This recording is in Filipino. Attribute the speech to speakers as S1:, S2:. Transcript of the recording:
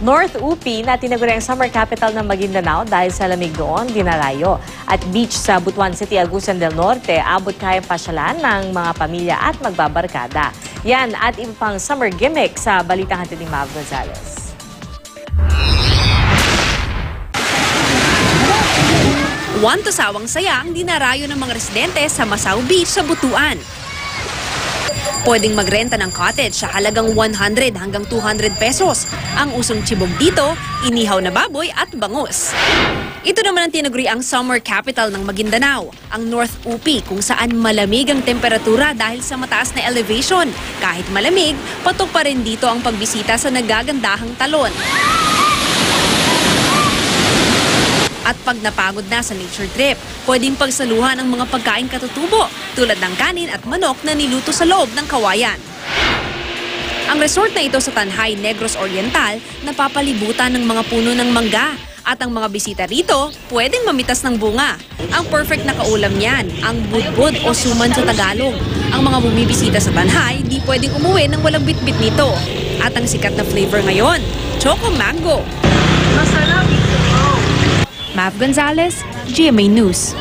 S1: North UP na tinaguriang summer capital ng Maguindanao dahil sa lamig doon, dinarayo. At beach sa Butuan City, Agusan del Norte, abot kayang pasyalan ng mga pamilya at magbabarkada. Yan at iba pang summer gimmick sa balitang hatid ni Mav Gonzalez.
S2: One to sawang saya ang dinarayo ng mga residente sa Masao Beach sa Butuan. Pwedeng magrenta ng cottage sa halagang 100 hanggang 200 pesos. Ang usong chibog dito, inihaw na baboy at bangus. Ito naman ang tinaguri ang summer capital ng Maguindanao, ang North UP, kung saan malamig ang temperatura dahil sa mataas na elevation. Kahit malamig, patok pa rin dito ang pagbisita sa nagagandahang talon. At pag napagod na sa nature trip, pwedeng pagsaluhan ang mga pagkain katutubo tulad ng kanin at manok na niluto sa loob ng kawayan. Ang resort na ito sa Tanhay, Negros Oriental, napapalibutan ng mga puno ng mangga. At ang mga bisita rito, pwedeng mamitas ng bunga. Ang perfect na kaulam niyan, ang budbud o suman sa Tagalog. Ang mga bumibisita sa Tanhay, di pwedeng umuwi ng walang bitbit nito. At ang sikat na flavor ngayon, Choco Mango.
S1: Masarap ito.
S2: Mav Gonzalez, GMA News.